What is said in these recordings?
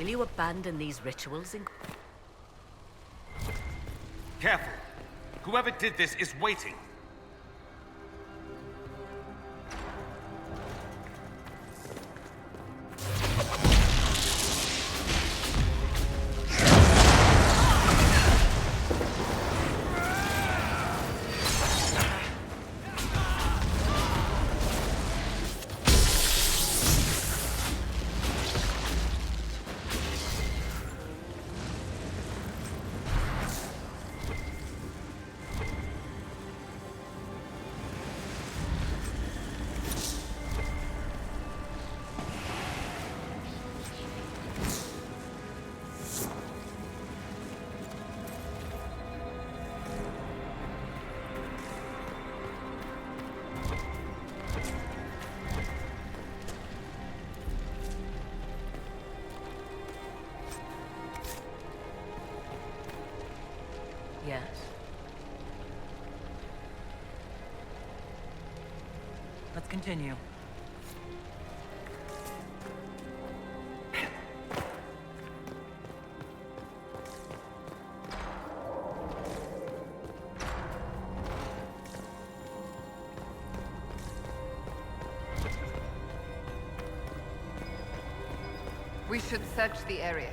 Will you abandon these rituals in... Careful! Whoever did this is waiting! Yes. Let's continue. We should search the area.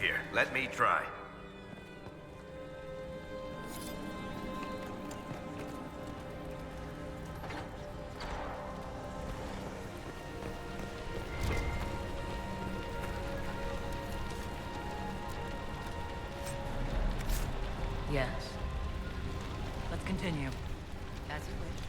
Here, let me try. Yes. Let's continue. As you wish.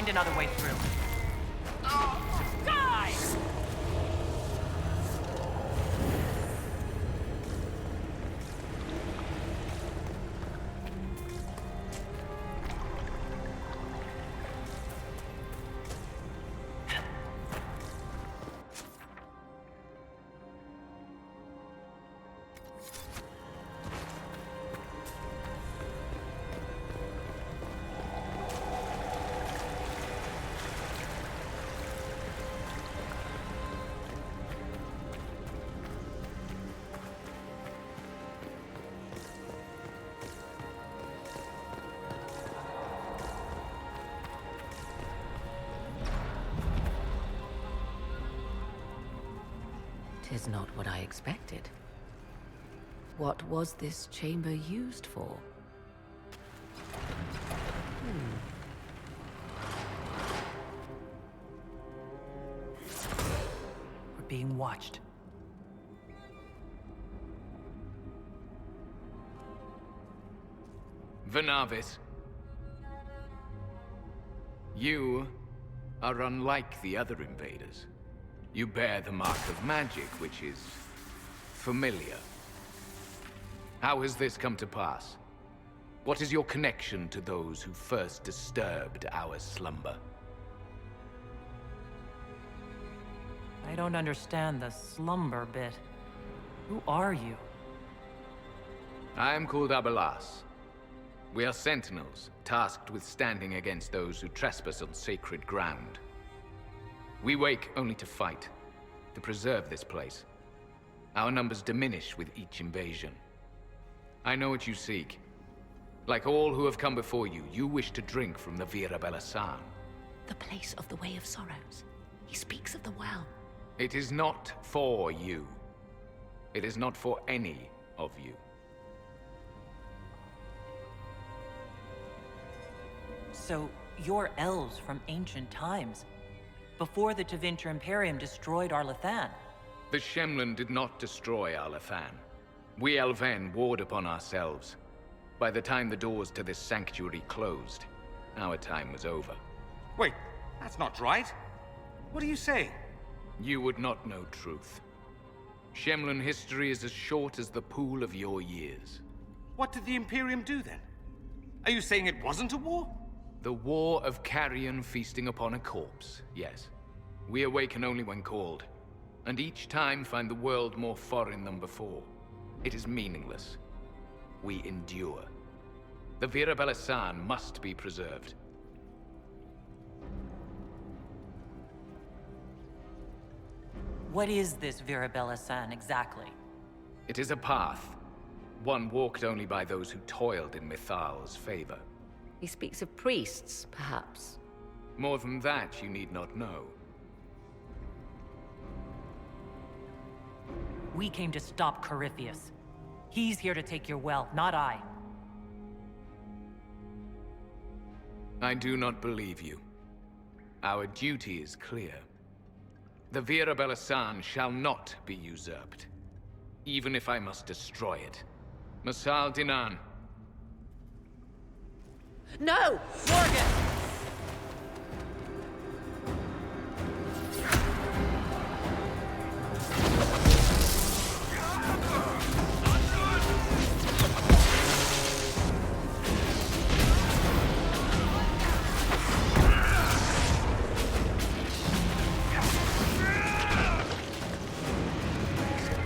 Find another way through. Die! Tis not what I expected. What was this chamber used for? We're being watched. Venavis. You are unlike the other invaders. You bear the mark of magic, which is familiar. How has this come to pass? What is your connection to those who first disturbed our slumber? I don't understand the slumber bit. Who are you? I am called Abelas. We are sentinels, tasked with standing against those who trespass on sacred ground. We wake only to fight, to preserve this place. Our numbers diminish with each invasion. I know what you seek. Like all who have come before you, you wish to drink from the Vira Belasan. The place of the Way of Sorrows. He speaks of the well. It is not for you. It is not for any of you. So, you're elves from ancient times, before the Tevinter Imperium destroyed Arlathan. The Shemlin did not destroy Arlathan. We Elven warred upon ourselves. By the time the doors to this sanctuary closed, our time was over. Wait, that's not right. What are you saying? You would not know truth. Shemlin history is as short as the pool of your years. What did the Imperium do then? Are you saying it wasn't a war? The war of carrion feasting upon a corpse, yes. We awaken only when called, and each time find the world more foreign than before. It is meaningless. We endure. The Vira Belasan must be preserved. What is this Vira Belasan exactly? It is a path, one walked only by those who toiled in Mithal's favor. He speaks of priests, perhaps. More than that, you need not know. We came to stop Corypheus. He's here to take your well, not I. I do not believe you. Our duty is clear. The Vira Belasan shall not be usurped, even if I must destroy it. Masal Dinan. No! Morgan!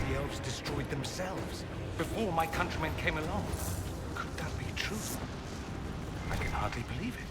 The elves destroyed themselves before my countrymen came along. Could that be true? I can hardly believe it.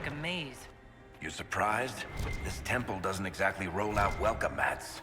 like a maze. You surprised? This temple doesn't exactly roll out welcome mats.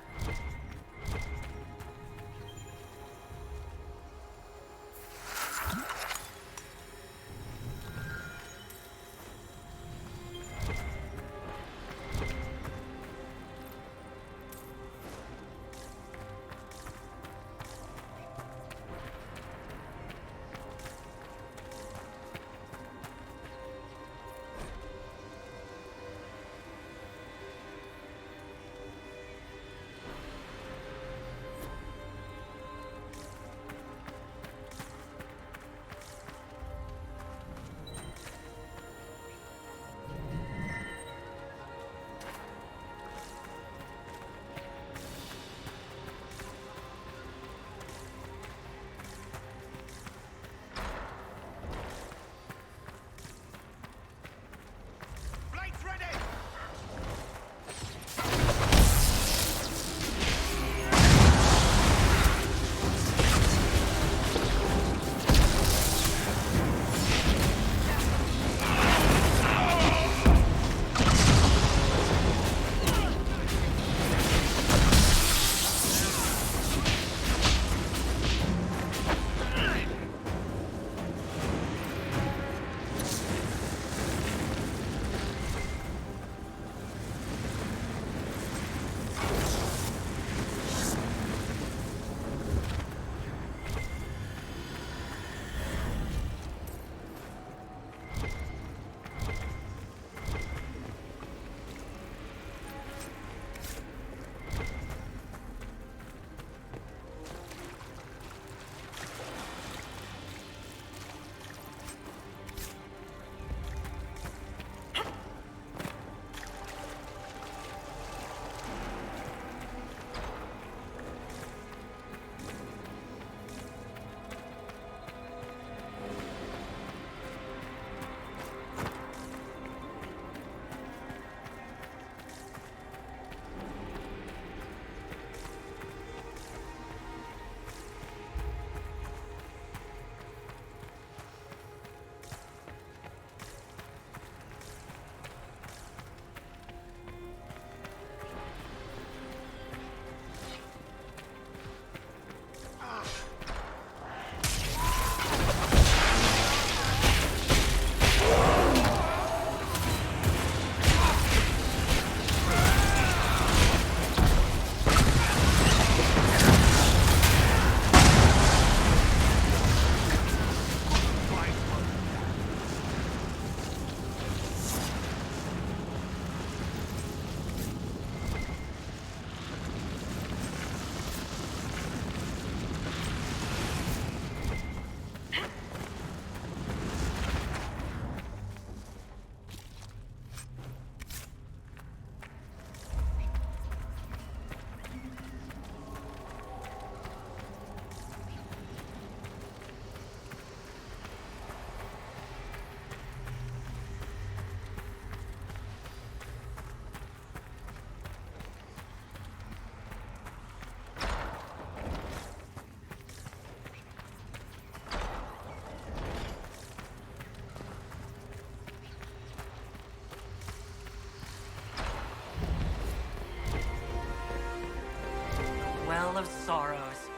Well of sorrows.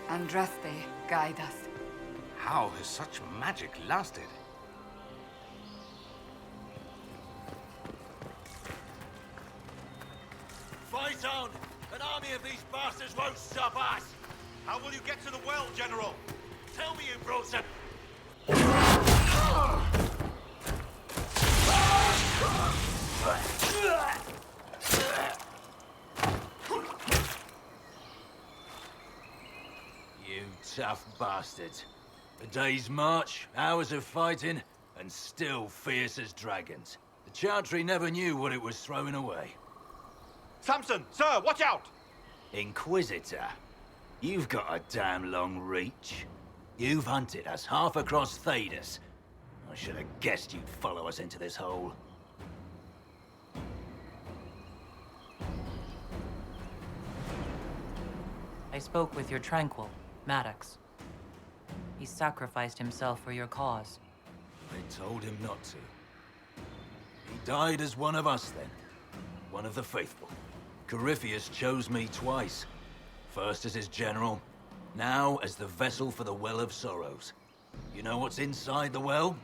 Andraste, guide us. How has such magic lasted? Fight on! An army of these bastards won't stop us! How will you get to the well, General? Tell me, you brought some... You tough bastards. A day's march, hours of fighting, and still fierce as dragons. The Chantry never knew what it was throwing away. Samson, sir, watch out! Inquisitor, you've got a damn long reach. You've hunted us half across Thedas. I should have guessed you'd follow us into this hole. I spoke with your Tranquil, Maddox. He sacrificed himself for your cause. I told him not to. He died as one of us then. One of the faithful. Corypheus chose me twice. First as his general, now as the vessel for the Well of Sorrows. You know what's inside the well?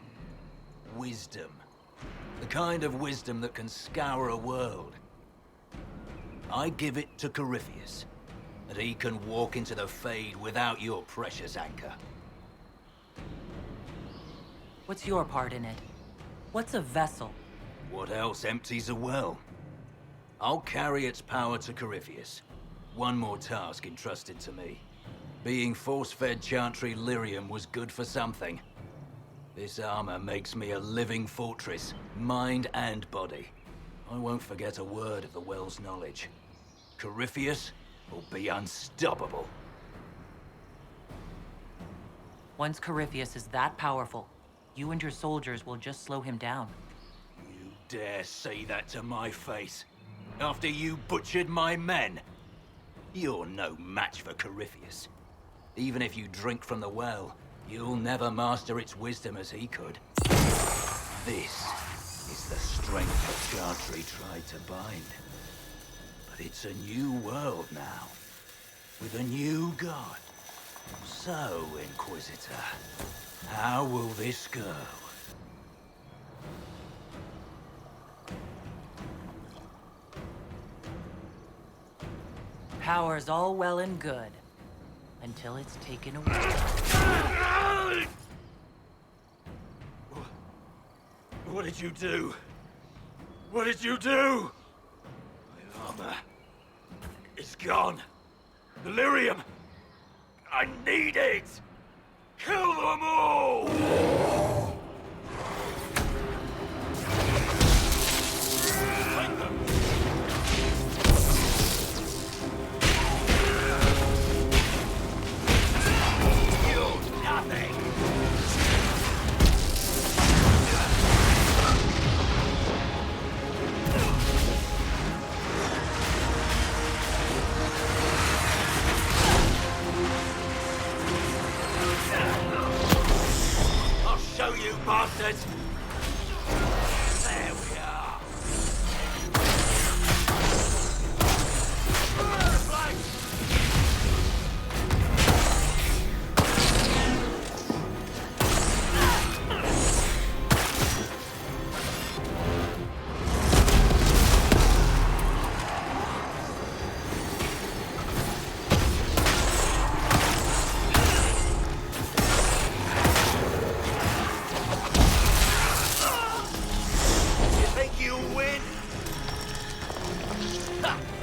Wisdom. The kind of wisdom that can scour a world. I give it to Corypheus, that he can walk into the Fade without your precious anchor. What's your part in it? What's a vessel? What else empties a well? I'll carry its power to Corypheus. One more task entrusted to me. Being force-fed Chantry lyrium was good for something. This armor makes me a living fortress, mind and body. I won't forget a word of the well's knowledge. Corypheus will be unstoppable. Once Corypheus is that powerful, you and your soldiers will just slow him down. You dare say that to my face? After you butchered my men? You're no match for Corypheus. Even if you drink from the well, you'll never master its wisdom as he could. This is the strength that Chantry tried to bind. But it's a new world now, with a new god. So, Inquisitor, how will this go? Power's all well and good, until it's taken away. What did you do? What did you do? My armor is gone. Delirium! I need it! Kill them all! Take them! You're nothing! Show you bastards! There we are!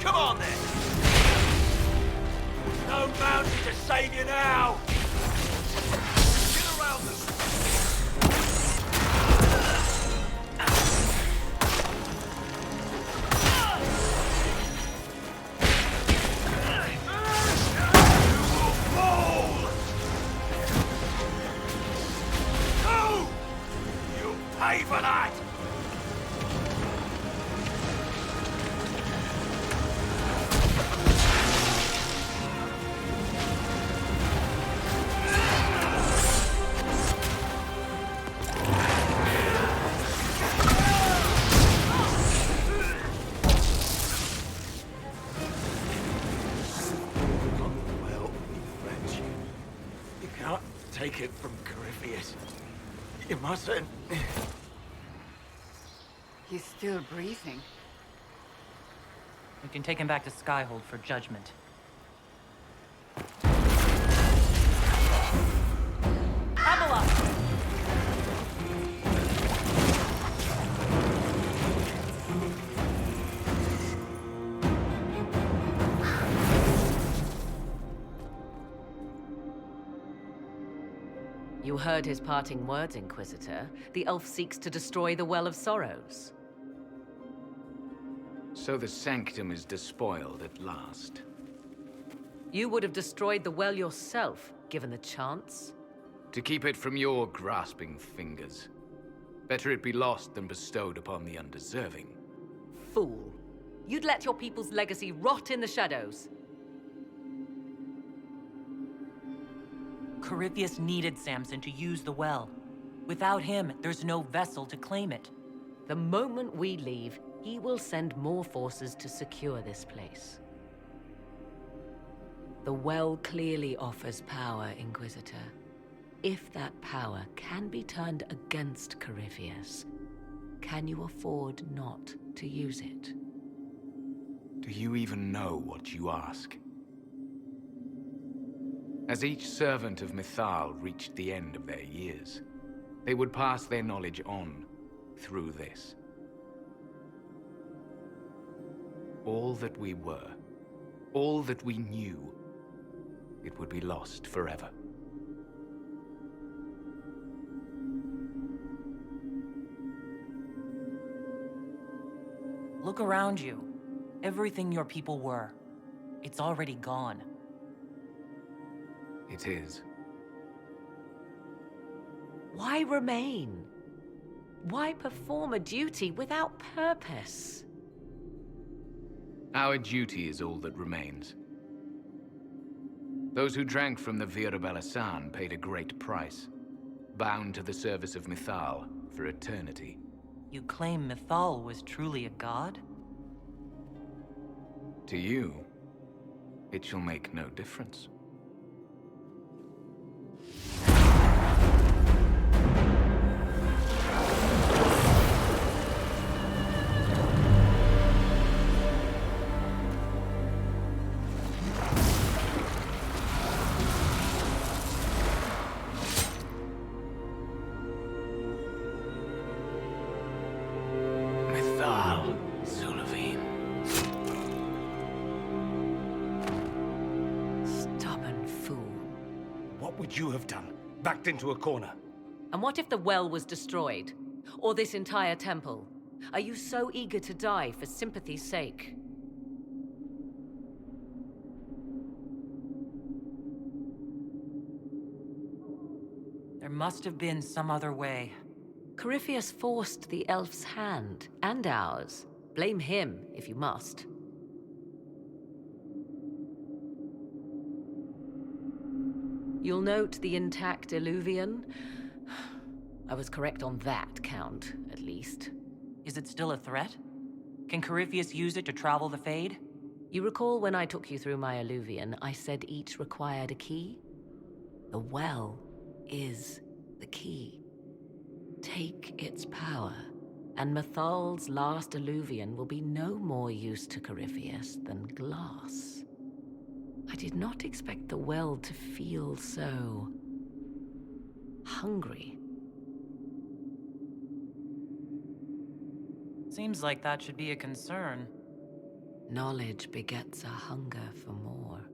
Come on then! No mountain to save you now! Get around them! You will fall! No! You'll pay for that! Take it from Corypheus. You mustn't. He's still breathing. We can take him back to Skyhold for judgment. Avalon! You heard his parting words, Inquisitor. The elf seeks to destroy the Well of Sorrows. So the sanctum is despoiled at last. You would have destroyed the well yourself, given the chance. To keep it from your grasping fingers. Better it be lost than bestowed upon the undeserving. Fool. You'd let your people's legacy rot in the shadows. Corypheus needed Samson to use the well. Without him, there's no vessel to claim it. The moment we leave, he will send more forces to secure this place. The well clearly offers power, Inquisitor. If that power can be turned against Corypheus, can you afford not to use it? Do you even know what you ask? As each servant of Mythal reached the end of their years, they would pass their knowledge on through this. All that we were, all that we knew, it would be lost forever. Look around you. Everything your people were. It's already gone. It is. Why remain? Why perform a duty without purpose? Our duty is all that remains. Those who drank from the Vir Balasan paid a great price, bound to the service of Mythal for eternity. You claim Mythal was truly a god? To you, it shall make no difference. What would you have done? Backed into a corner? And what if the well was destroyed? Or this entire temple? Are you so eager to die for sympathy's sake? There must have been some other way. Corypheus forced the elf's hand, and ours. Blame him, if you must. You'll note the intact Illuvian. I was correct on that count, at least. Is it still a threat? Can Corypheus use it to travel the Fade? You recall when I took you through my Illuvian, I said each required a key? The well is the key. Take its power, and Mythal's last Illuvian will be no more use to Corypheus than glass. I did not expect the well to feel so hungry. Seems like that should be a concern. Knowledge begets a hunger for more.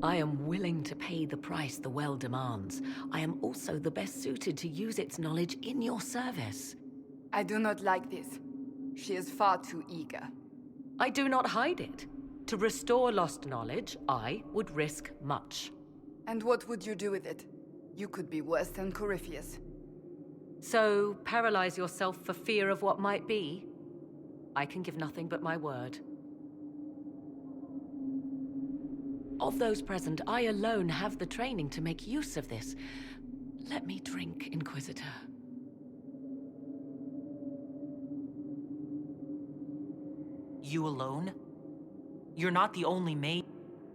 I am willing to pay the price the well demands. I am also the best suited to use its knowledge in your service. I do not like this. She is far too eager. I do not hide it. To restore lost knowledge, I would risk much. And what would you do with it? You could be worse than Corypheus. So, paralyze yourself for fear of what might be? I can give nothing but my word. Of those present, I alone have the training to make use of this. Let me drink, Inquisitor. You alone? You're not the only maid.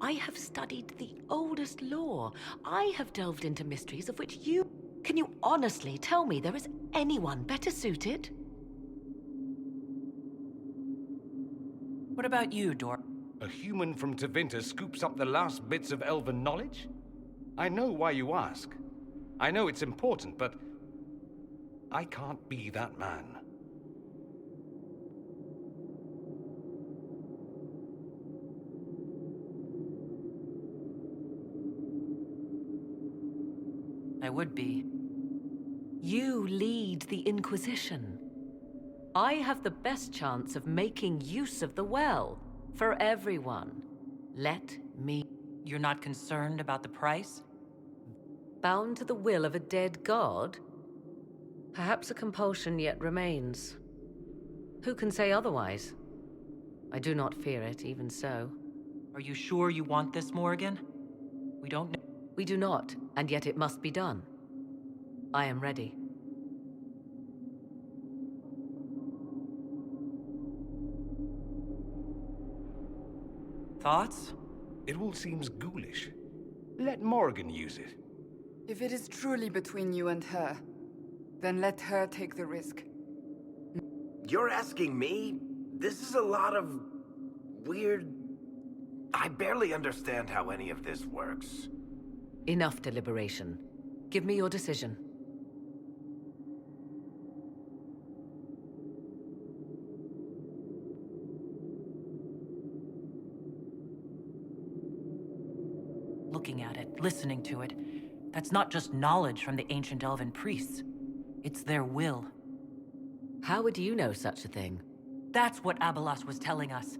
I have studied the oldest lore. I have delved into mysteries of which you... Can you honestly tell me there is anyone better suited? What about you, Dor? A human from Tevinter scoops up the last bits of elven knowledge? I know why you ask. I know it's important, but I can't be that man. I would be. You lead the Inquisition. I have the best chance of making use of the well. For everyone. Let me... You're not concerned about the price? Bound to the will of a dead god? Perhaps a compulsion yet remains. Who can say otherwise? I do not fear it, even so. Are you sure you want this, Morgan? We don't know. We do not, and yet it must be done. I am ready. Thoughts? It all seems ghoulish. Let Morrigan use it. If it is truly between you and her, then let her take the risk. You're asking me? This is a lot of... weird... I barely understand how any of this works. Enough deliberation. Give me your decision. Looking at it, listening to it, that's not just knowledge from the ancient elven priests. It's their will. How would you know such a thing? That's what Abelas was telling us.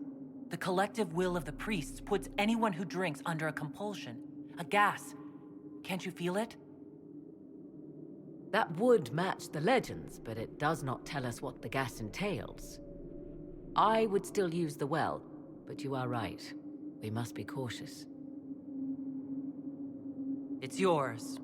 The collective will of the priests puts anyone who drinks under a compulsion. A gas. Can't you feel it? That would match the legends, but it does not tell us what the gas entails. I would still use the well, but you are right. We must be cautious. It's yours.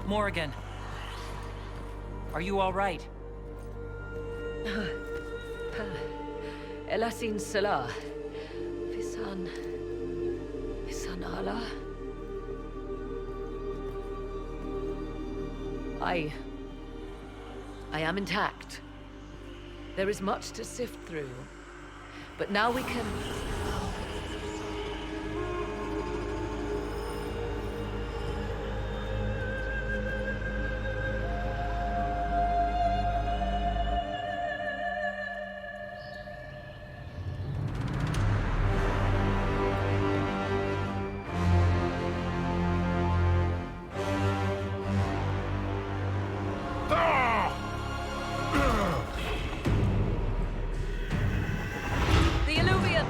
Morrigan. Are you all right? Elasin Salah. Visan Allah. I am intact. There is much to sift through. But now we can... The Illuvian!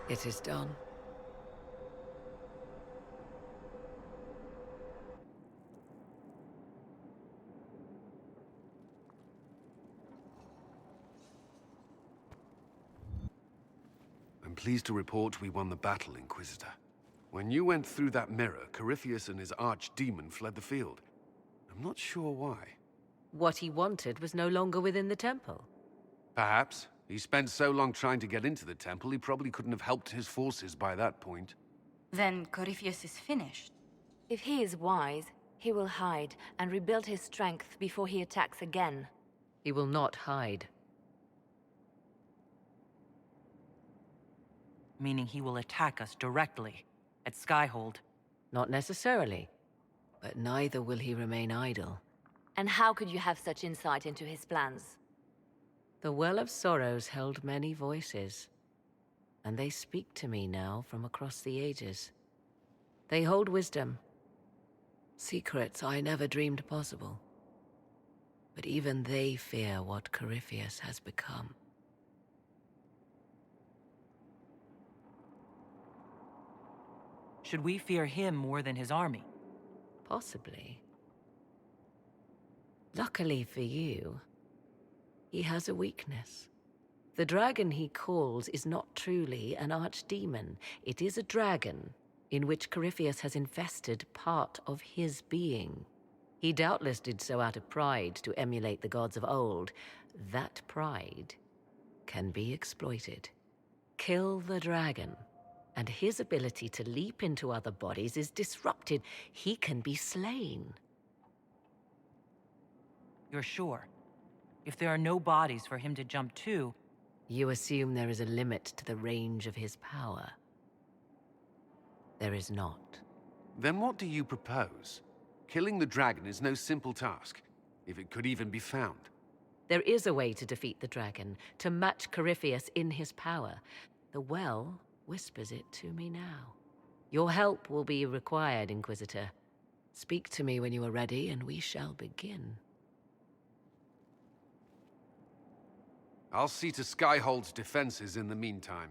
It is done. I'm pleased to report we won the battle, Inquisitor. When you went through that mirror, Corypheus and his archdemon fled the field. I'm not sure why. What he wanted was no longer within the temple. Perhaps. He spent so long trying to get into the temple, he probably couldn't have helped his forces by that point. Then Corypheus is finished. If he is wise, he will hide and rebuild his strength before he attacks again. He will not hide. Meaning he will attack us directly, at Skyhold. Not necessarily. But neither will he remain idle. And how could you have such insight into his plans? The Well of Sorrows held many voices, and they speak to me now from across the ages. They hold wisdom, secrets I never dreamed possible. But even they fear what Corypheus has become. Should we fear him more than his army? Possibly. Luckily for you, he has a weakness. The dragon he calls is not truly an archdemon. It is a dragon in which Corypheus has infested part of his being. He doubtless did so out of pride to emulate the gods of old. That pride can be exploited. Kill the dragon, and his ability to leap into other bodies is disrupted. He can be slain. You're sure? If there are no bodies for him to jump to... You assume there is a limit to the range of his power. There is not. Then what do you propose? Killing the dragon is no simple task, if it could even be found. There is a way to defeat the dragon, to match Corypheus in his power. The well whispers it to me now. Your help will be required, Inquisitor. Speak to me when you are ready, and we shall begin. I'll see to Skyhold's defenses in the meantime.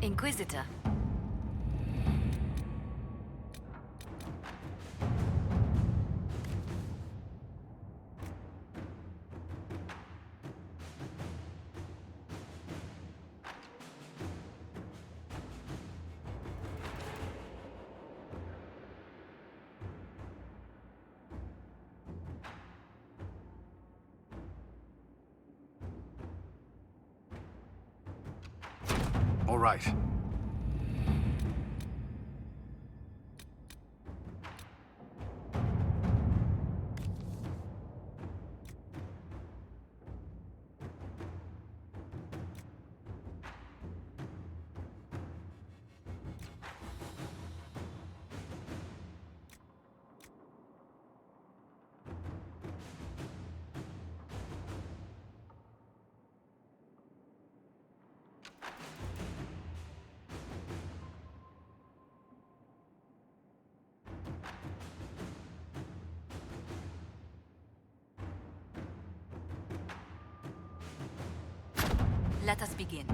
Inquisitor. right. Let us begin.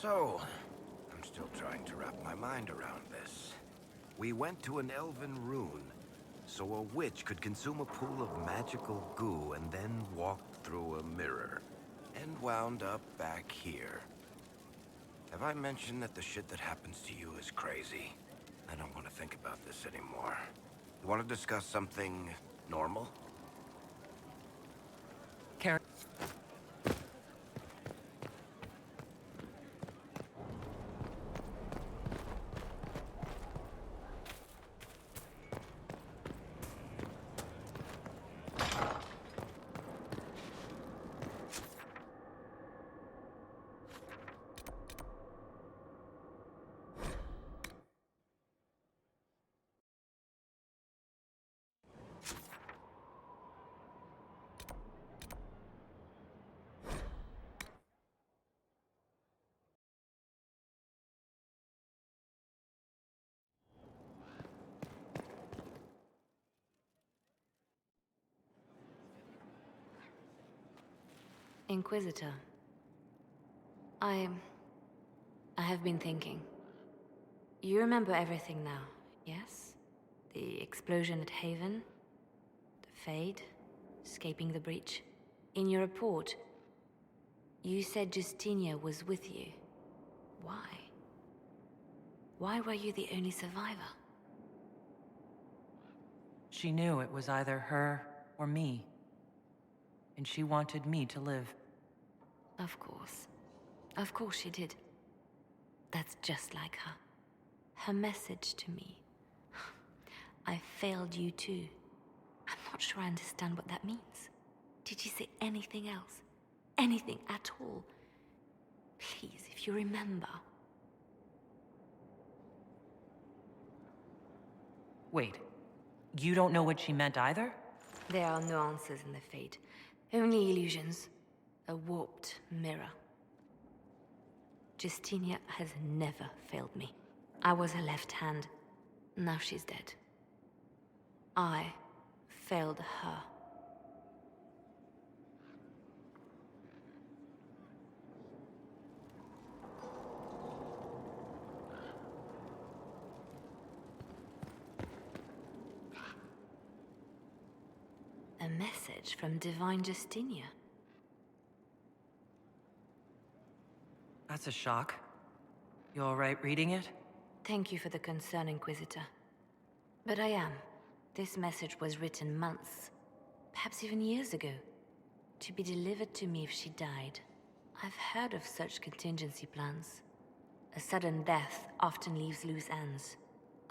So, I'm still trying to wrap my mind around this. We went to an elven rune, so a witch could consume a pool of magical goo and then walked through a mirror, and wound up back here. Have I mentioned that the shit that happens to you is crazy? I don't want to think about this anymore. You want to discuss something normal? Car- Inquisitor. I have been thinking. You remember everything now, yes? The explosion at Haven, the Fade, escaping the breach. In your report, you said Justinia was with you. Why? Why were you the only survivor? She knew it was either her or me. And she wanted me to live. Of course. Of course she did. That's just like her. Her message to me. I failed you too. I'm not sure I understand what that means. Did you say anything else? Anything at all? Please, if you remember. Wait, you don't know what she meant either? There are no answers in the Fate. Only illusions. A warped mirror. Justinia has never failed me. I was her left hand. Now she's dead. I failed her. A message from Divine Justinia. That's a shock. You all right reading it? Thank you for the concern, Inquisitor. But I am. This message was written months, perhaps even years ago, to be delivered to me if she died. I've heard of such contingency plans. A sudden death often leaves loose ends.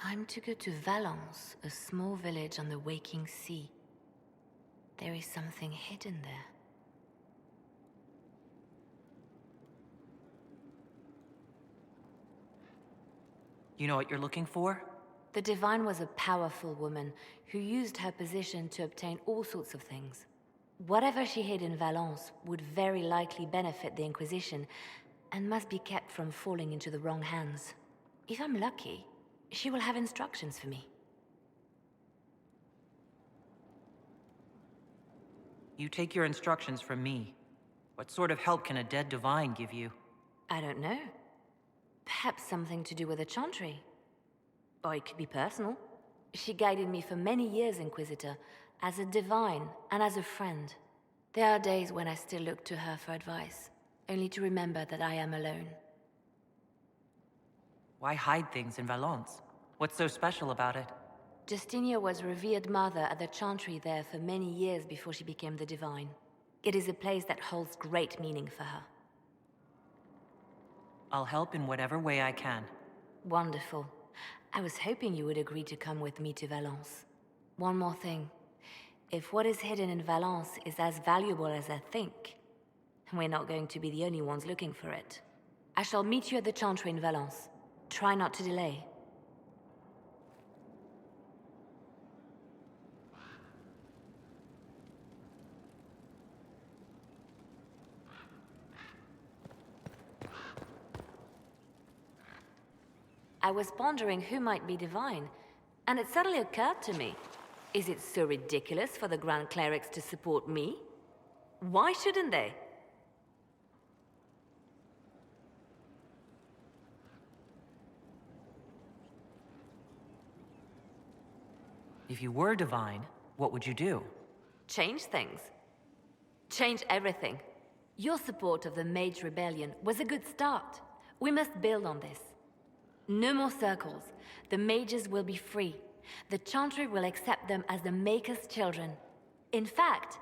I'm to go to Valence, a small village on the waking sea. There is something hidden there. You know what you're looking for? The Divine was a powerful woman who used her position to obtain all sorts of things. Whatever she hid in Valence would very likely benefit the Inquisition and must be kept from falling into the wrong hands. If I'm lucky, she will have instructions for me. You take your instructions from me. What sort of help can a dead divine give you? I don't know. Perhaps something to do with the Chantry. Or it could be personal. She guided me for many years, Inquisitor, as a divine and as a friend. There are days when I still look to her for advice, only to remember that I am alone. Why hide things in Valence? What's so special about it? Justinia was revered mother at the Chantry there for many years before she became the Divine. It is a place that holds great meaning for her. I'll help in whatever way I can. Wonderful. I was hoping you would agree to come with me to Valence. One more thing. If what is hidden in Valence is as valuable as I think, we're not going to be the only ones looking for it. I shall meet you at the Chantry in Valence. Try not to delay. I was pondering who might be divine, and it suddenly occurred to me. Is it so ridiculous for the Grand Clerics to support me? Why shouldn't they? If you were divine, what would you do? Change things. Change everything. Your support of the Mage Rebellion was a good start. We must build on this. No more circles. The mages will be free, the Chantry will accept them as the Maker's children. In fact,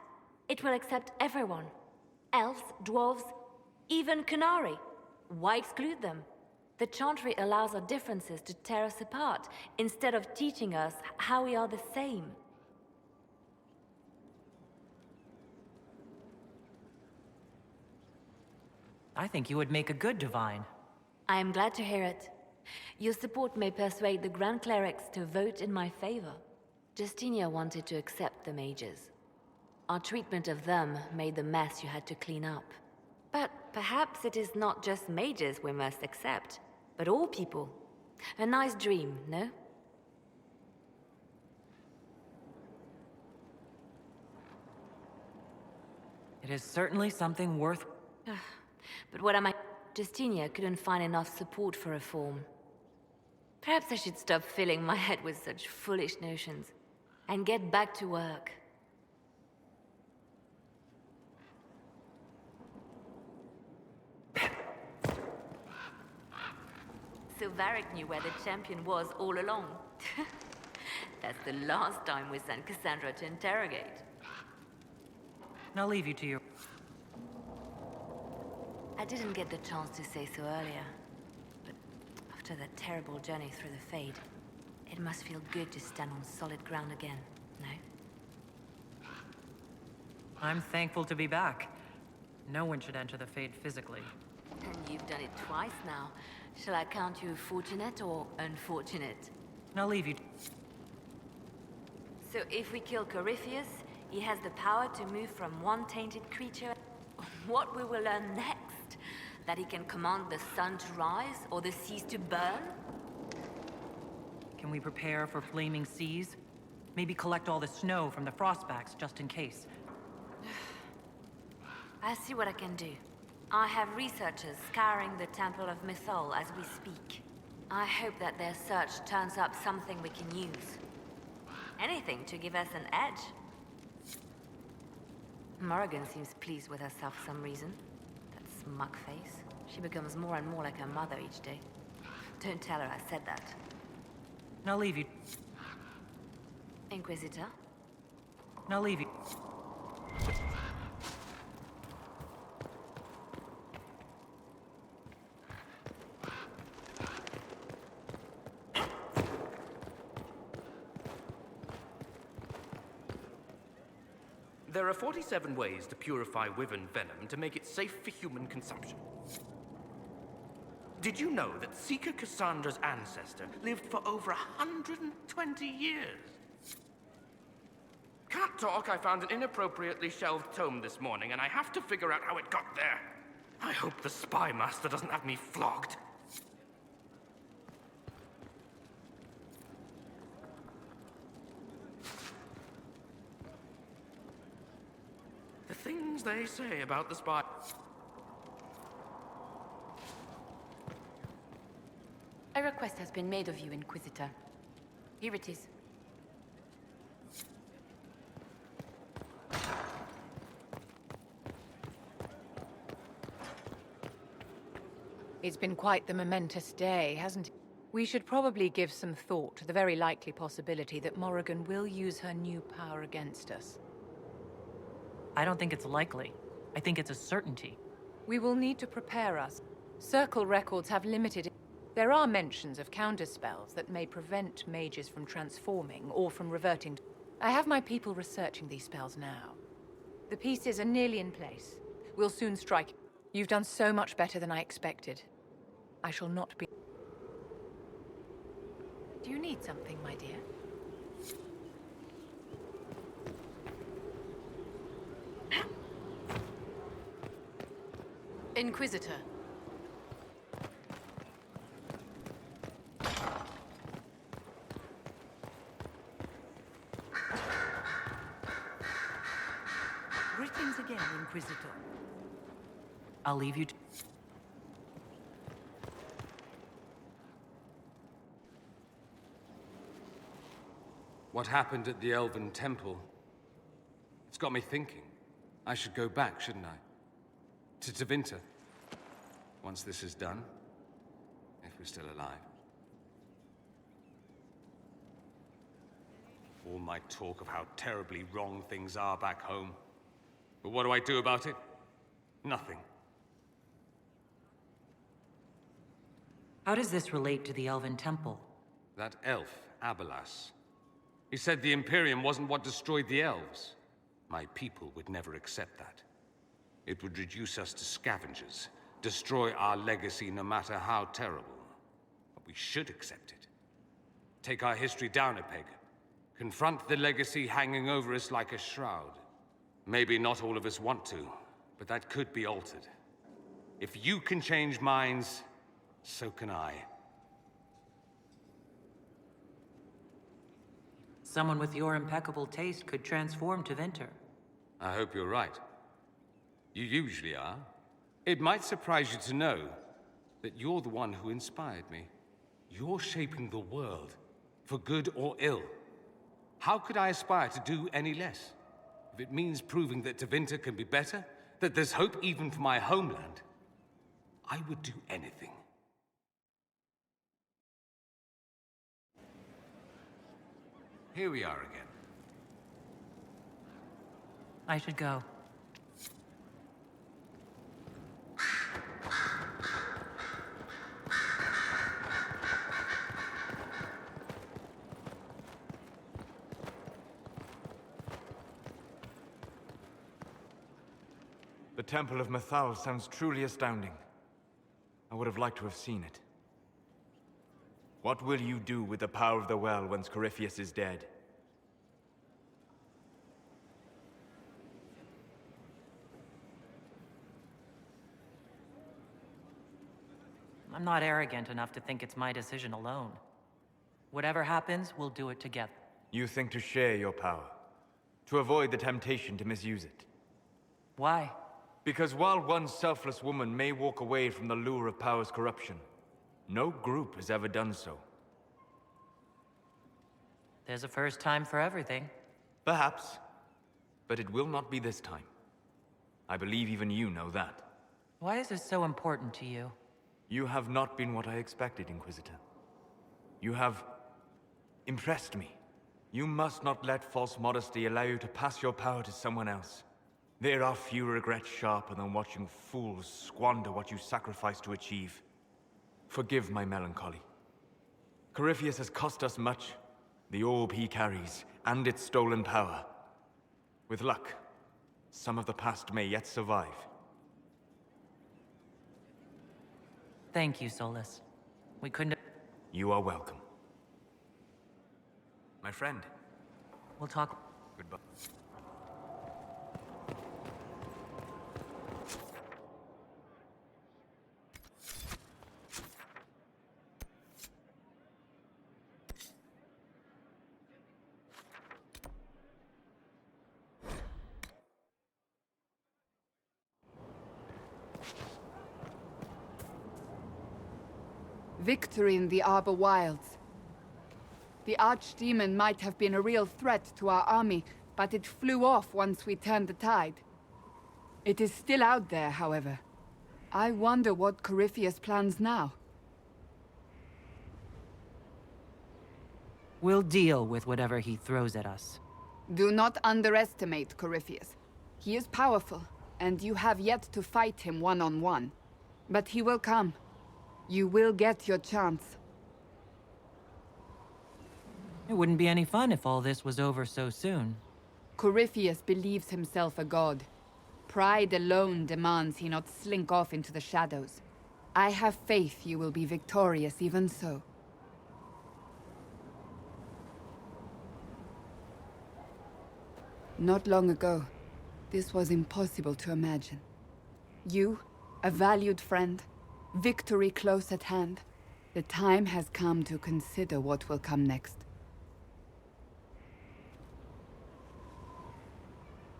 it will accept everyone. Elves, dwarves, even Canari. Why exclude them? The Chantry allows our differences to tear us apart, instead of teaching us how we are the same. I think you would make a good divine. I am glad to hear it. Your support may persuade the Grand Clerics to vote in my favor. Justinia wanted to accept the mages. Our treatment of them made the mess you had to clean up. But perhaps it is not just mages we must accept, but all people. A nice dream, no? It is certainly something worth... But what am I... Justinia couldn't find enough support for reform. Perhaps I should stop filling my head with such foolish notions and get back to work. So Varric knew where the champion was all along. That's the last time we sent Cassandra to interrogate. I'll leave you to your... I didn't get the chance to say so earlier, but after that terrible journey through the Fade, it must feel good to stand on solid ground again, no? I'm thankful to be back. No one should enter the Fade physically. And you've done it twice now. Shall I count you fortunate or unfortunate? I'll leave you... So if we kill Corypheus, he has the power to move from one tainted creature... What we will learn next? That he can command the sun to rise or the seas to burn? Can we prepare for flaming seas? Maybe collect all the snow from the frostbacks just in case. I'll see what I can do. I have researchers scouring the Temple of Mythol as we speak. I hope that their search turns up something we can use. Anything to give us an edge. Morrigan seems pleased with herself for some reason. That smug face. She becomes more and more like her mother each day. Don't tell her I said that. I'll leave you... Inquisitor? I'll leave you... There are 47 ways to purify wyvern venom to make it safe for human consumption. Did you know that Seeker Cassandra's ancestor lived for over 120 years? Can't talk, I found an inappropriately shelved tome this morning, and I have to figure out how it got there. I hope the spy master doesn't have me flogged. The things they say about the spy... A request has been made of you, Inquisitor. Here it is. It's been quite the momentous day, hasn't it? We should probably give some thought to the very likely possibility that Morrigan will use her new power against us. I don't think it's likely. I think it's a certainty. We will need to prepare us. Circle records have limited... There are mentions of counterspells that may prevent mages from transforming or from reverting. I have my people researching these spells now. The pieces are nearly in place. We'll soon strike. You've done so much better than I expected. I shall not be... Do you need something, my dear? Inquisitor. Greetings again, Inquisitor. I'll leave you to... What happened at the Elven Temple? It's got me thinking. I should go back, shouldn't I? To Tevinter. Once this is done. If we're still alive. All my talk of how terribly wrong things are back home. But what do I do about it? Nothing. How does this relate to the Elven Temple? That elf, Abelas. He said the Imperium wasn't what destroyed the elves. My people would never accept that. It would reduce us to scavengers, destroy our legacy no matter how terrible. But we should accept it. Take our history down a peg. Confront the legacy hanging over us like a shroud. Maybe not all of us want to, but that could be altered. If you can change minds, so can I. Someone with your impeccable taste could transform Tevinter. I hope you're right. You usually are. It might surprise you to know that you're the one who inspired me. You're shaping the world, for good or ill. How could I aspire to do any less? If it means proving that Tevinter can be better, that there's hope even for my homeland, I would do anything. Here we are again. I should go. The Temple of Mythal sounds truly astounding. I would have liked to have seen it. What will you do with the power of the well once Corypheus is dead? I'm not arrogant enough to think it's my decision alone. Whatever happens, we'll do it together. You think to share your power, to avoid the temptation to misuse it. Why? Because while one selfless woman may walk away from the lure of power's corruption, no group has ever done so. There's a first time for everything. Perhaps, but it will not be this time. I believe even you know that. Why is this so important to you? You have not been what I expected, Inquisitor. You have impressed me. You must not let false modesty allow you to pass your power to someone else. There are few regrets sharper than watching fools squander what you sacrificed to achieve. Forgive my melancholy. Corypheus has cost us much. The orb he carries, and its stolen power. With luck, some of the past may yet survive. Thank you, Solus. We couldn't have... You are welcome. My friend. We'll talk... Goodbye. Victory in the Arbor Wilds. The Archdemon might have been a real threat to our army, but it flew off once we turned the tide. It is still out there, however. I wonder what Corypheus plans now. We'll deal with whatever he throws at us. Do not underestimate Corypheus. He is powerful, and you have yet to fight him one-on-one. But he will come. You will get your chance. It wouldn't be any fun if all this was over so soon. Corypheus believes himself a god. Pride alone demands he not slink off into the shadows. I have faith you will be victorious even so. Not long ago, this was impossible to imagine. You, a valued friend, victory close at hand. The time has come to consider what will come next.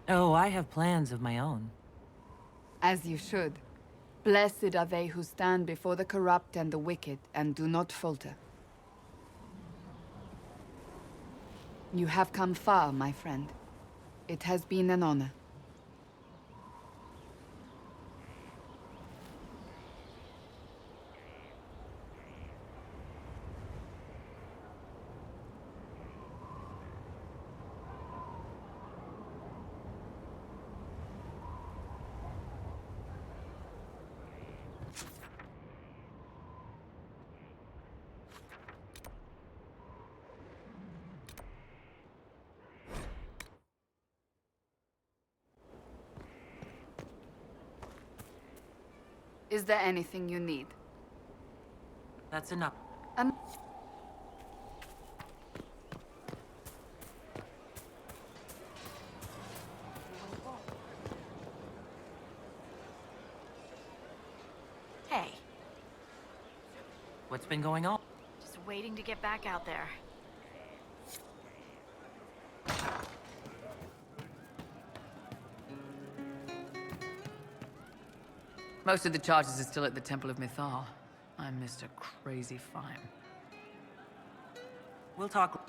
Oh, I have plans of my own. As you should. Blessed are they who stand before the corrupt and the wicked and do not falter. You have come far, my friend. It has been an honor. Is there anything you need? That's enough. Hey, What's been going on? just waiting to get back out there. Most of the charges are still at the Temple of Mythal. I'm Mr. Crazy Fine. We'll talk.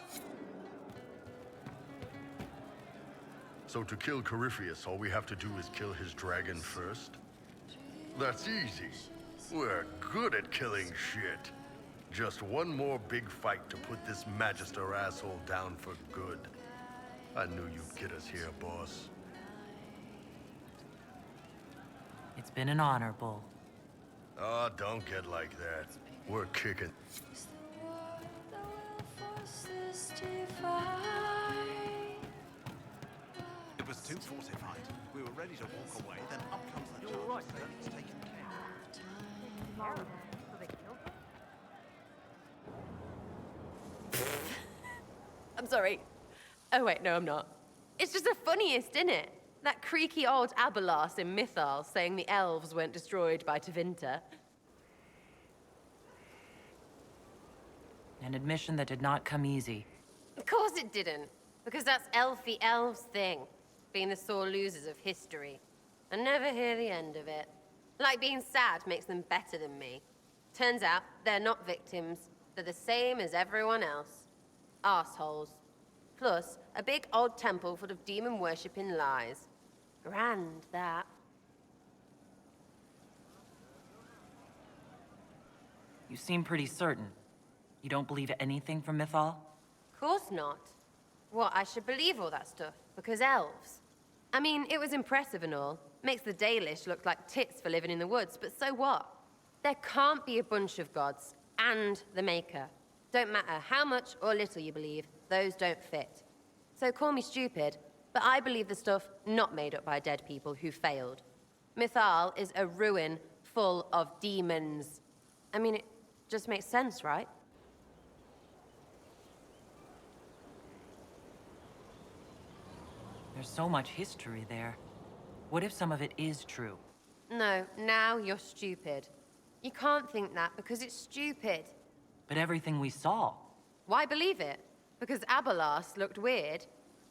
So to kill Corypheus, all we have to do is kill his dragon first? That's easy. We're good at killing shit. Just one more big fight to put this Magister asshole down for good. I knew you'd get us here, boss. It's been an honor, Bull. Oh, don't get like that. We're kicking. It was too fortified. We were ready to walk away, then up comes the charge. Right, it's taken care of. I'm sorry. Oh wait, no, I'm not. It's just the funniest, isn't it? That creaky old Abelas in Mythal saying the elves weren't destroyed by Tevinter. An admission that did not come easy. Of course it didn't, because that's elfy elves thing, being the sore losers of history. I never hear the end of it. Like being sad makes them better than me. Turns out they're not victims. They're the same as everyone else. Arseholes. Plus, a big old temple full of demon-worshipping lies. Grand, that. You seem pretty certain. You don't believe anything from Mythal? Course not. What, I should believe all that stuff? Because elves? I mean, it was impressive and all. Makes the Dalish look like tits for living in the woods, but so what? There can't be a bunch of gods and the Maker. Don't matter how much or little you believe, those don't fit. So call me stupid, but I believe the stuff not made up by dead people who failed. Mythal is a ruin full of demons. I mean, it just makes sense, right? There's so much history there. What if some of it is true? No, now you're stupid. You can't think that because it's stupid. But everything we saw. Why believe it? Because Abelas looked weird?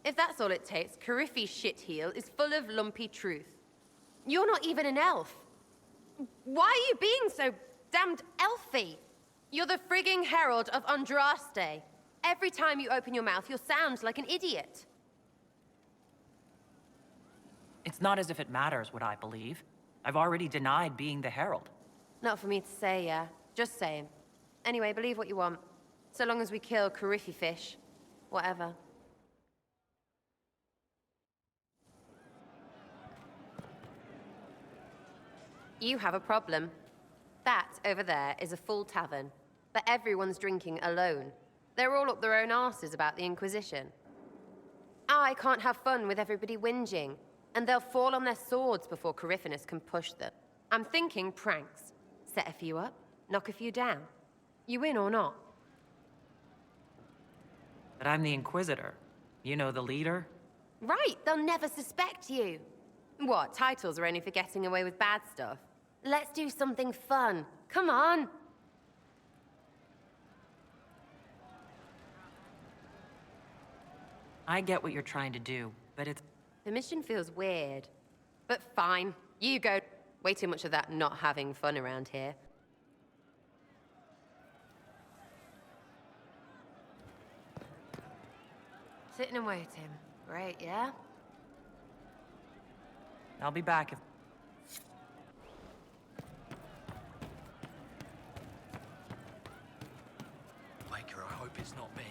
If that's all it takes, Coryphe's shitheel is full of lumpy truth. You're not even an elf. Why are you being so damned elfy? You're the frigging herald of Andraste. Every time you open your mouth, you'll sound like an idiot. It's not as if it matters what I believe. I've already denied being the Herald. Not for me to say, yeah. Just saying. Anyway, believe what you want. So long as we kill Coryphe fish. Whatever. You have a problem. That over there is a full tavern, but everyone's drinking alone. They're all up their own arses about the Inquisition. I can't have fun with everybody whinging, and they'll fall on their swords before Corypheus can push them. I'm thinking pranks. Set a few up, knock a few down. You win or not? But I'm the Inquisitor. You know, the leader? Right, they'll never suspect you. What, titles are only for getting away with bad stuff? Let's do something fun. Come on. I get what you're trying to do, but it's... The mission feels weird. But fine, you go. Way too much of that not having fun around here. Sitting and waiting. Great, yeah? I'll be back if... Baker, I hope it's not me.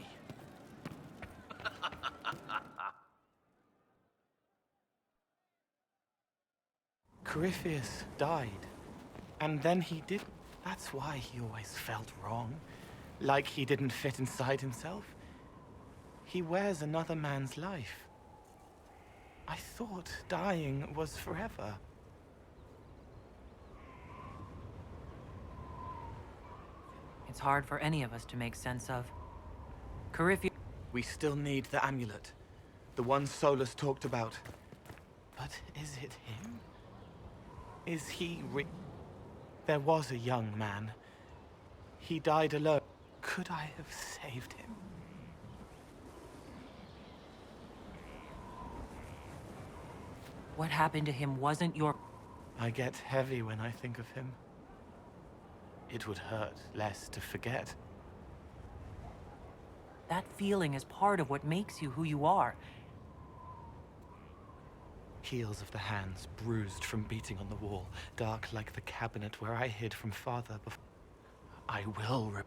Corypheus died. And then he did... That's why he always felt wrong. Like he didn't fit inside himself. He wears another man's life. I thought dying was forever. It's hard for any of us to make sense of. Corypheus... We still need the amulet. The one Solus talked about. But is it him? Is he There was a young man. He died alone. Could I have saved him? What happened to him wasn't your... I get heavy when I think of him. It would hurt less to forget. That feeling is part of what makes you who you are. Heels of the hands bruised from beating on the wall, dark like the cabinet where I hid from father before. I will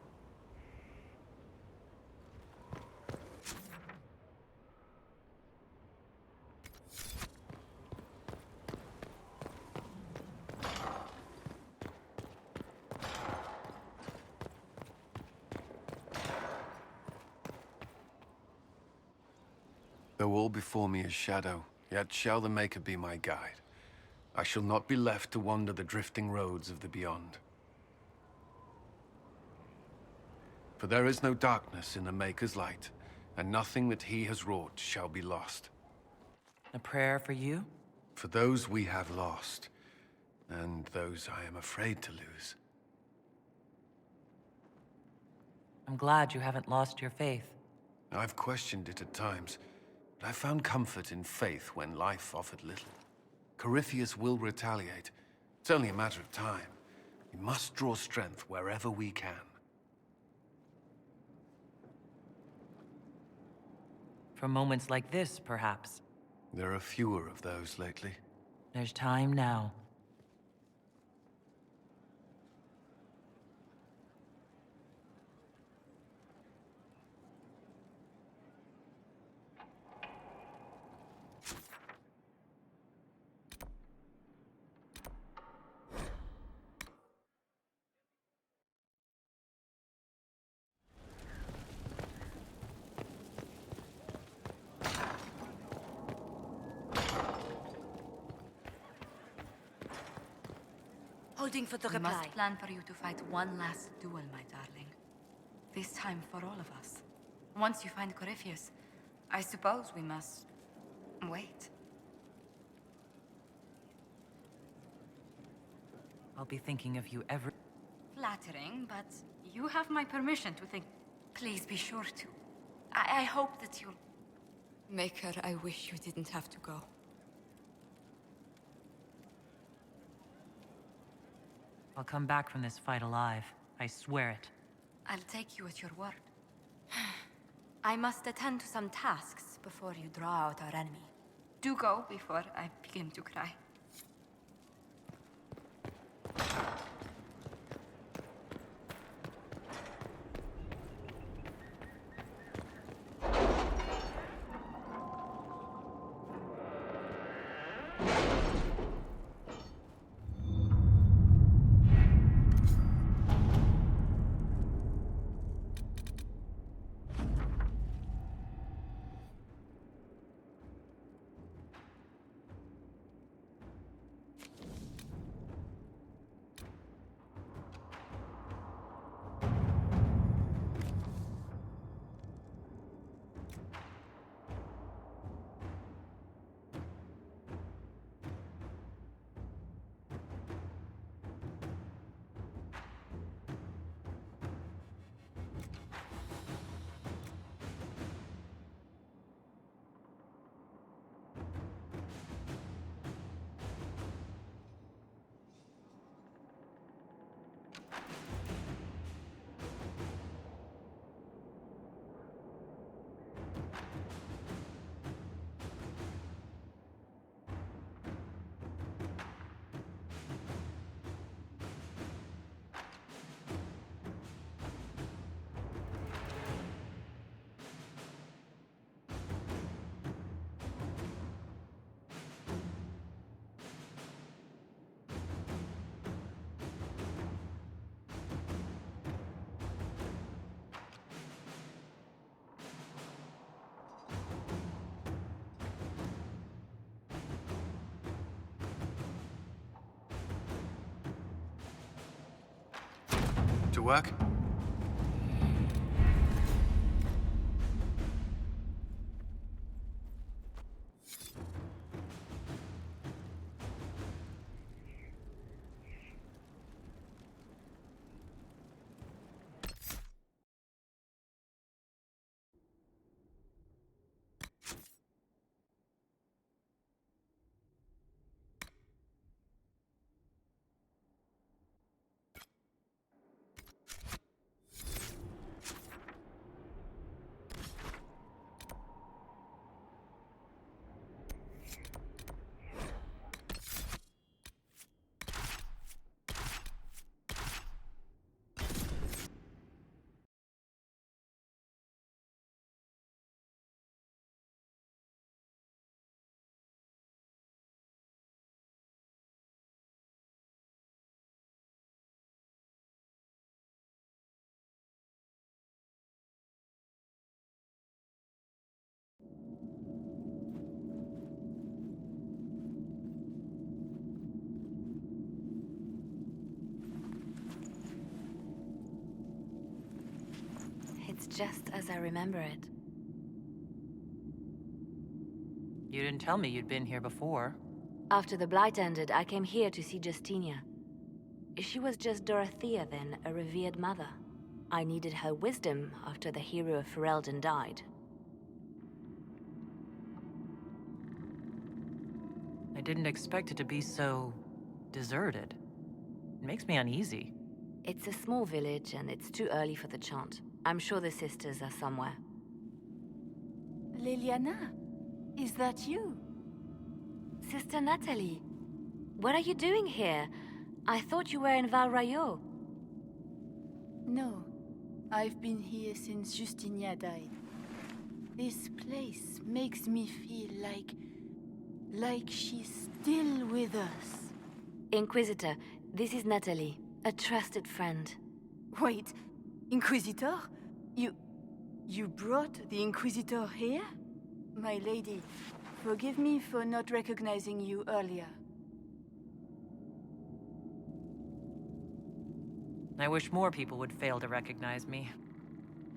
Though all before me is shadow, yet shall the Maker be my guide. I shall not be left to wander the drifting roads of the beyond. For there is no darkness in the Maker's light, and nothing that he has wrought shall be lost. A prayer for you? For those we have lost, and those I am afraid to lose. I'm glad you haven't lost your faith. I've questioned it at times, but I found comfort in faith when life offered little. Corypheus will retaliate. It's only a matter of time. We must draw strength wherever we can. For moments like this, perhaps. There are fewer of those lately. There's time now. Holding for the We reply. must plan for you to fight one last duel, my darling. This time for all of us. Once you find Corypheus, I suppose we must... wait. I'll be thinking of you every... Flattering, but you have my permission to think. Please be sure to. I hope that you'll... Maker, I wish you didn't have to go. I'll come back from this fight alive. I swear it. I'll take you at your word. I must attend to some tasks before you draw out our enemy. Do go before I begin to cry. To work? just as I remember it. You didn't tell me you'd been here before. After the Blight ended, I came here to see Justinia. She was just Dorothea then, a revered mother. I needed her wisdom after the hero of Ferelden died. I didn't expect it to be so deserted. It makes me uneasy. It's a small village and it's too early for the chant. I'm sure the sisters are somewhere. Liliana, is that you? Sister Natalie, what are you doing here? I thought you were in Val Rayo. No, I've been here since Justinia died. This place makes me feel like she's still with us. Inquisitor, this is Natalie, a trusted friend. Wait, Inquisitor? You brought the Inquisitor here? My lady, forgive me for not recognizing you earlier. I wish more people would fail to recognize me.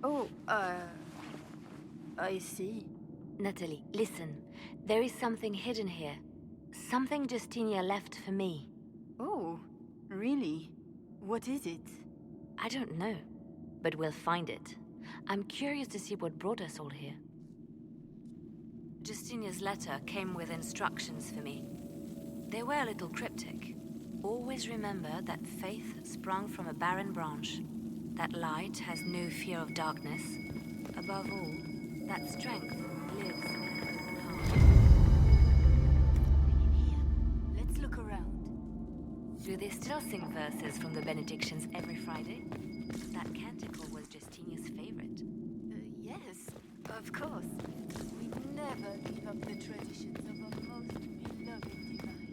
Oh, I see. Natalie, listen. There is something hidden here. Something Justinia left for me. Oh, really? What is it? I don't know, but we'll find it. I'm curious to see what brought us all here. Justinia's letter came with instructions for me. They were a little cryptic. Always remember that faith sprung from a barren branch, that light has no fear of darkness. Above all, that strength lives in the heart. Let's look around. Do they still sing verses from the benedictions every Friday? That canticle was Justinia's favorite. Yes, of course. We never give up the traditions of our most beloved divine.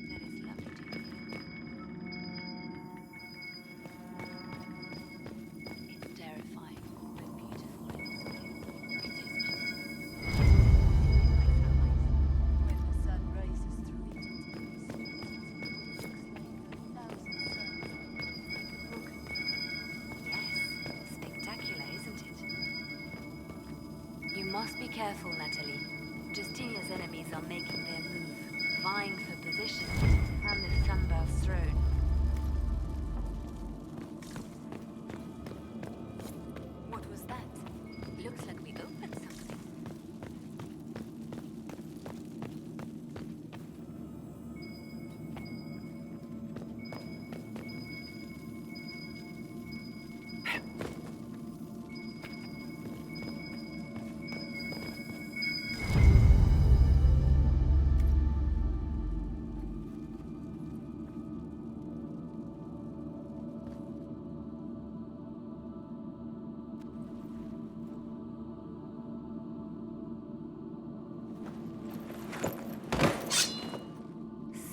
That is lovely to hear. It's terrifying, but beautiful in its way. It is beautiful. When the sun rises through it, it looks like 1,000 suns, like a broken mirror. Yes, spectacular, isn't it? You must be careful, Natalie. Justinia's enemies are making their move, vying for position on the Sunburst throne. What was that? Looks like we opened something.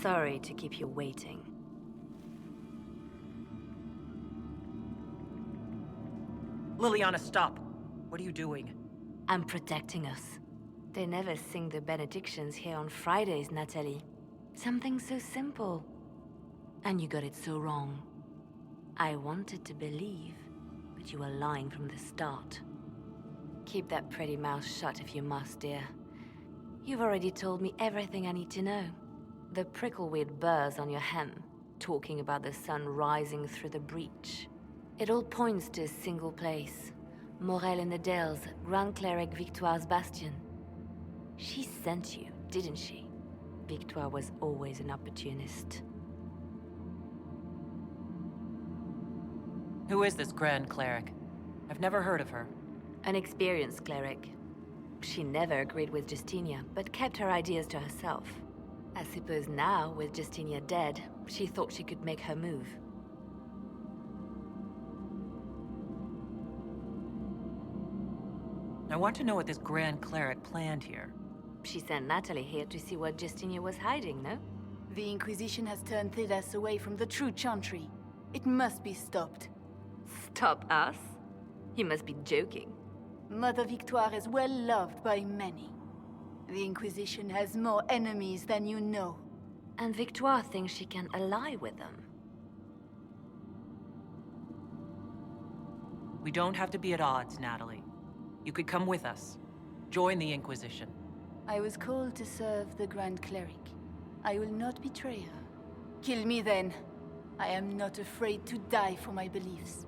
Sorry to keep you waiting. Liliana, stop! What are you doing? I'm protecting us. They never sing the benedictions here on Fridays, Natalie. Something so simple. And you got it so wrong. I wanted to believe, but you were lying from the start. Keep that pretty mouth shut if you must, dear. You've already told me everything I need to know. The prickleweed burrs on your hem, talking about the sun rising through the breach. It all points to a single place. Morel in the Dales, Grand Cleric Victoire's bastion. She sent you, didn't she? Victoire was always an opportunist. Who is this Grand Cleric? I've never heard of her. An experienced cleric. She never agreed with Justinia, but kept her ideas to herself. I suppose now, with Justinia dead, she thought she could make her move. I want to know what this Grand Cleric planned here. She sent Natalie here to see what Justinia was hiding, no? The Inquisition has turned Thedas away from the true chantry. It must be stopped. Stop us? You must be joking. Mother Victoire is well loved by many. The Inquisition has more enemies than you know. And Victoire thinks she can ally with them. We don't have to be at odds, Natalie. You could come with us. Join the Inquisition. I was called to serve the Grand Cleric. I will not betray her. Kill me then. I am not afraid to die for my beliefs.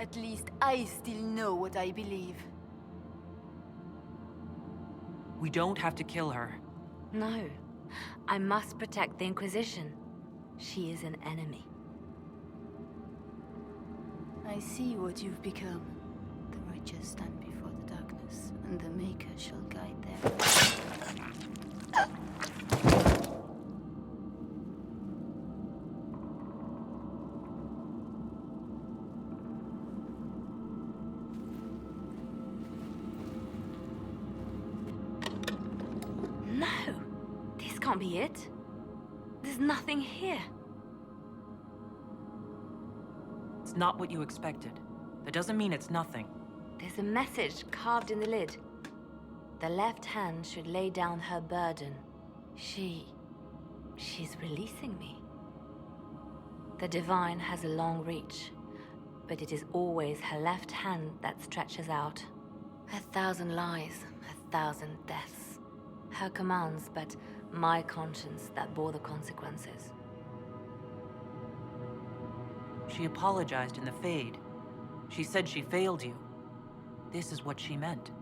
At least I still know what I believe. We don't have to kill her. No. I must protect the Inquisition. She is an enemy. I see what you've become. The righteous stand before the darkness, and the Maker shall guide them. No! This can't be it. There's nothing here. It's not what you expected. That doesn't mean it's nothing. There's a message carved in the lid. The left hand should lay down her burden. She's releasing me. The divine has a long reach, but it is always her left hand that stretches out. 1,000 lies, 1,000 deaths. Her commands, but my conscience that bore the consequences. She apologized in the Fade. She said she failed you. This is what she meant.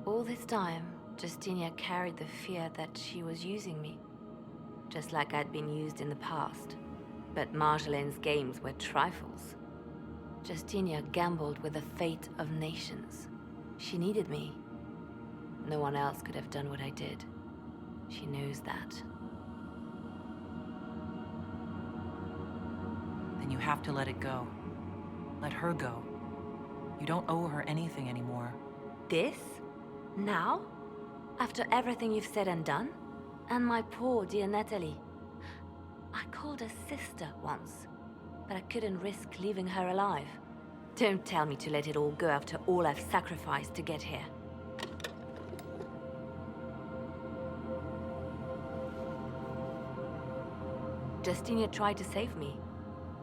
All this time, Justinia carried the fear that she was using me. Just like I'd been used in the past. But Marjolaine's games were trifles. Justinia gambled with the fate of nations. She needed me. No one else could have done what I did. She knows that. Then you have to let it go. Let her go. You don't owe her anything anymore. This? Now? After everything you've said and done? And my poor dear Natalie. I called her sister once, but I couldn't risk leaving her alive. Don't tell me to let it all go after all I've sacrificed to get here. Justinia tried to save me,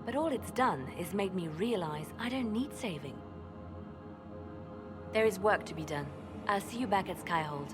but all it's done is made me realize I don't need saving. There is work to be done. I'll see you back at Skyhold.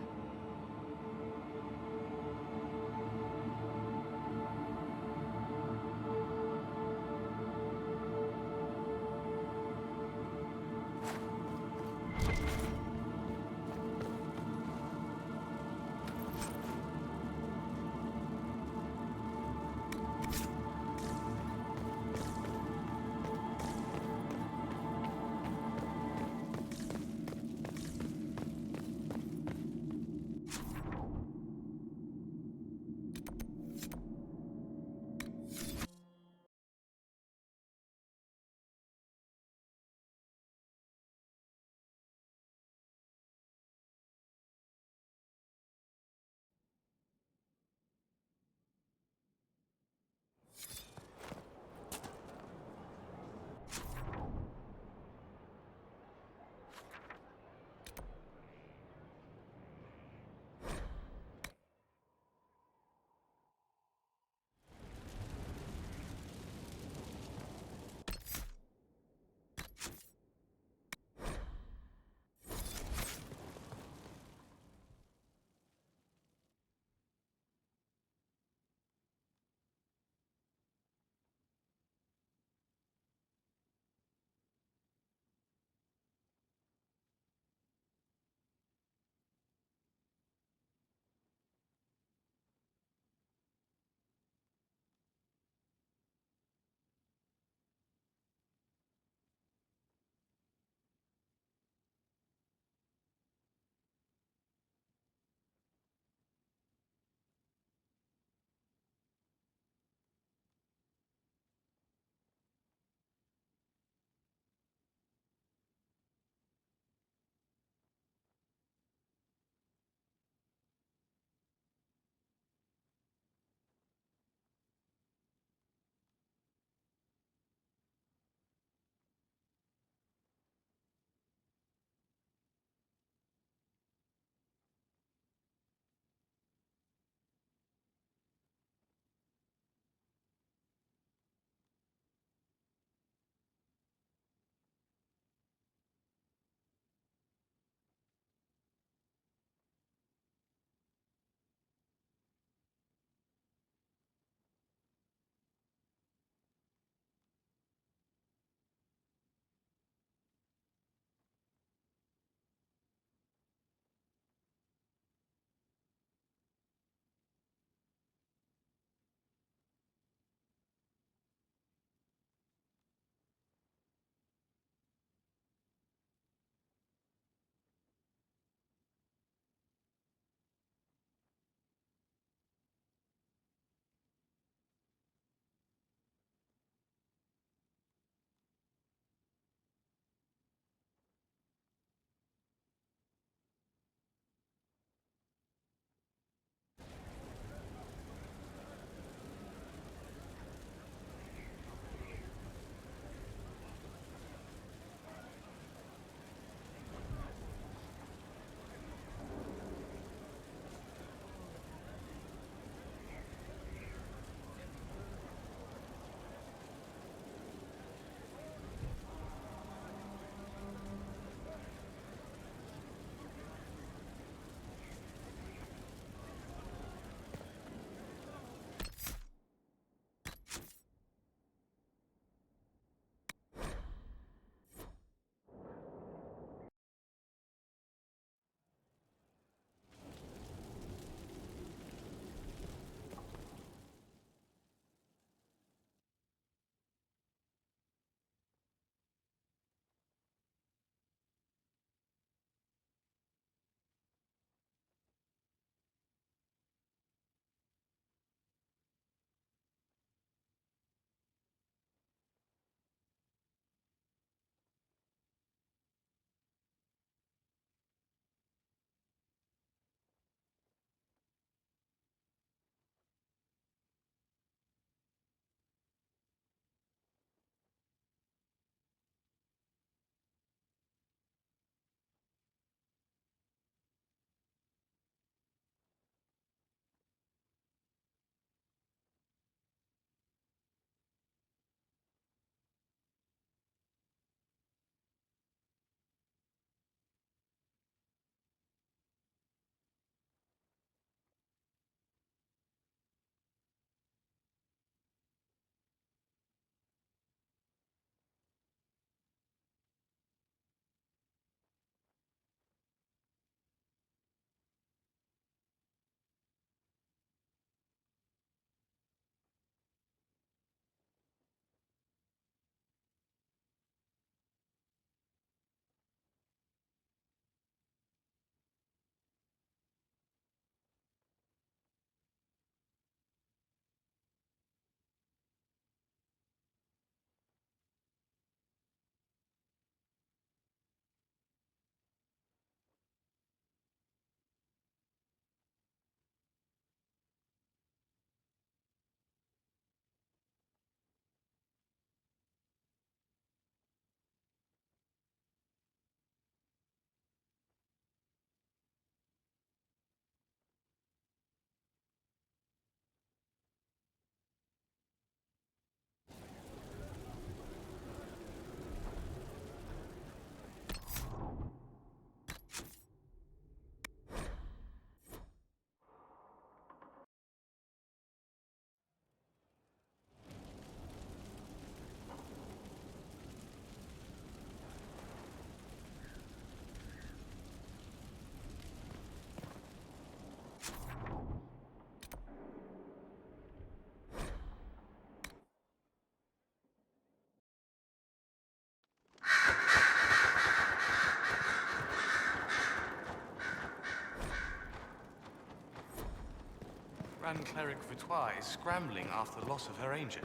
Grand Cleric Victoire is scrambling after the loss of her angel.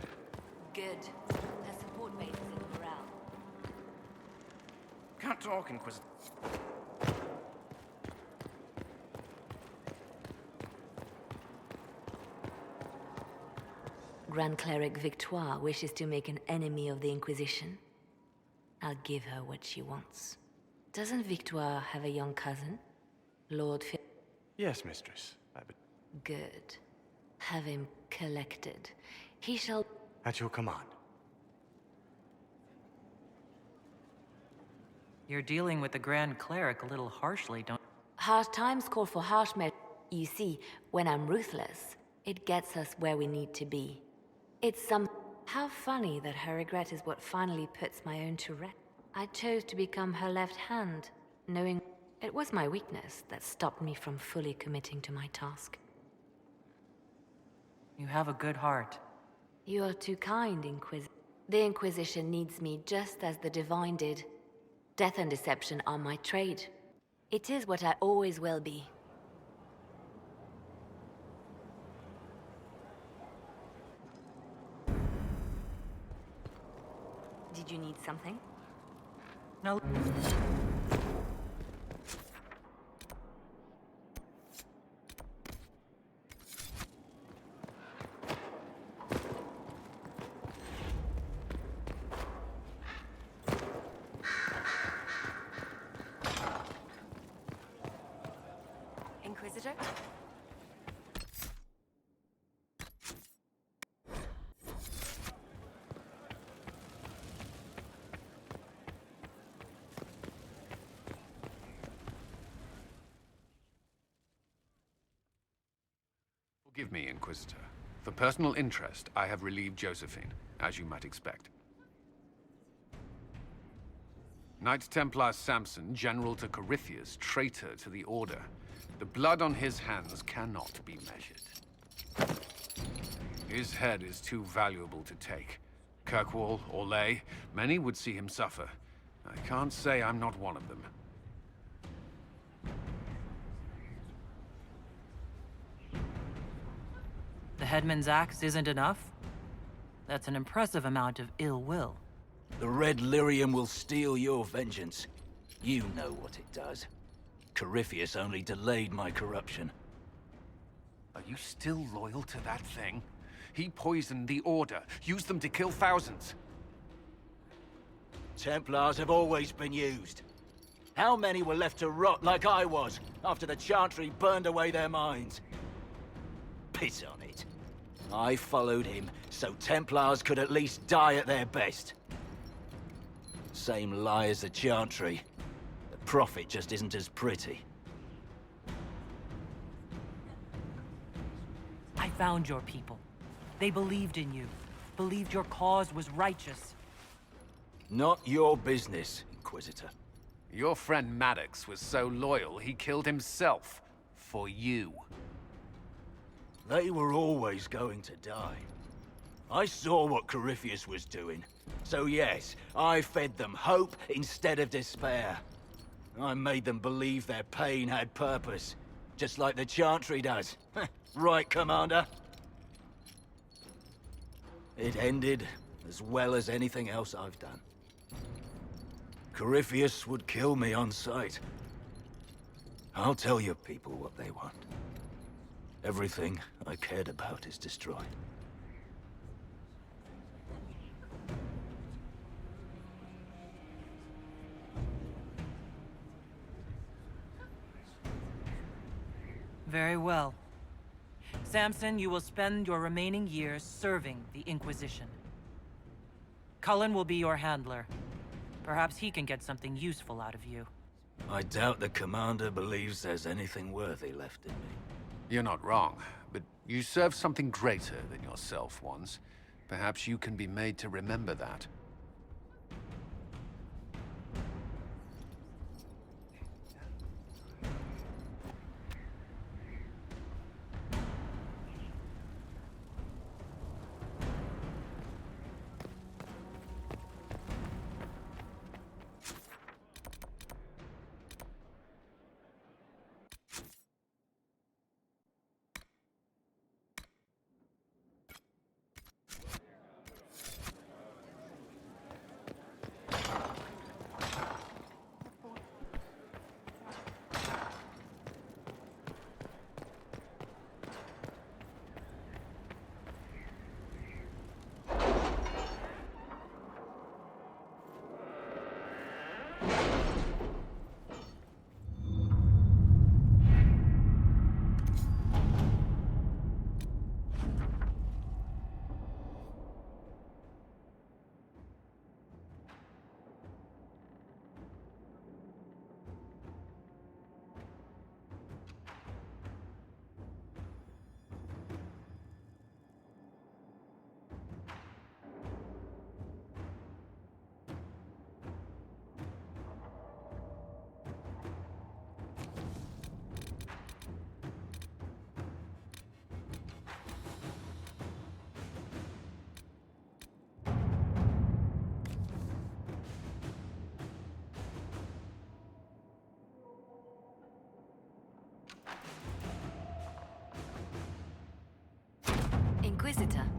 Good. Her support base is in morale. Can't talk, Inquisitor. Grand Cleric Victoire wishes to make an enemy of the Inquisition. I'll give her what she wants. Doesn't Victoire have a young cousin? Lord Phil? Yes, mistress. Good. Have him collected. He shall... At your command. You're dealing with the Grand Cleric a little harshly, don't... Harsh times call for harsh measures. You see, when I'm ruthless, it gets us where we need to be. It's some... How funny that her regret is what finally puts my own to rest. I chose to become her left hand, knowing it was my weakness that stopped me from fully committing to my task. You have a good heart. You are too kind, Inquisitor. The Inquisition needs me just as the Divine did. Death and deception are my trade. It is what I always will be. Did you need something? No. Inquisitor? Forgive me, Inquisitor. For personal interest, I have relieved Josephine, as you might expect. Knight Templar Samson, General to Corypheus, traitor to the Order. The blood on his hands cannot be measured. His head is too valuable to take. Kirkwall, Orlais, many would see him suffer. I can't say I'm not one of them. The headman's axe isn't enough? That's an impressive amount of ill will. The Red Lyrium will steal your vengeance. You know what it does. Corypheus only delayed my corruption. Are you still loyal to that thing? He poisoned the Order, used them to kill thousands. Templars have always been used. How many were left to rot like I was, after the Chantry burned away their minds? Piss on it. I followed him, so Templars could at least die at their best. Same lie as the Chantry. The Prophet just isn't as pretty. I found your people. They believed in you. Believed your cause was righteous. Not your business, Inquisitor. Your friend Maddox was so loyal, he killed himself. For you. They were always going to die. I saw what Corypheus was doing. So yes, I fed them hope instead of despair. I made them believe their pain had purpose. Just like the Chantry does. Right, Commander? It ended as well as anything else I've done. Corypheus would kill me on sight. I'll tell your people what they want. Everything I cared about is destroyed. Very well. Samson, you will spend your remaining years serving the Inquisition. Cullen will be your handler. Perhaps he can get something useful out of you. I doubt the Commander believes there's anything worthy left in me. You're not wrong, but you served something greater than yourself once. Perhaps you can be made to remember that. Inquisitor.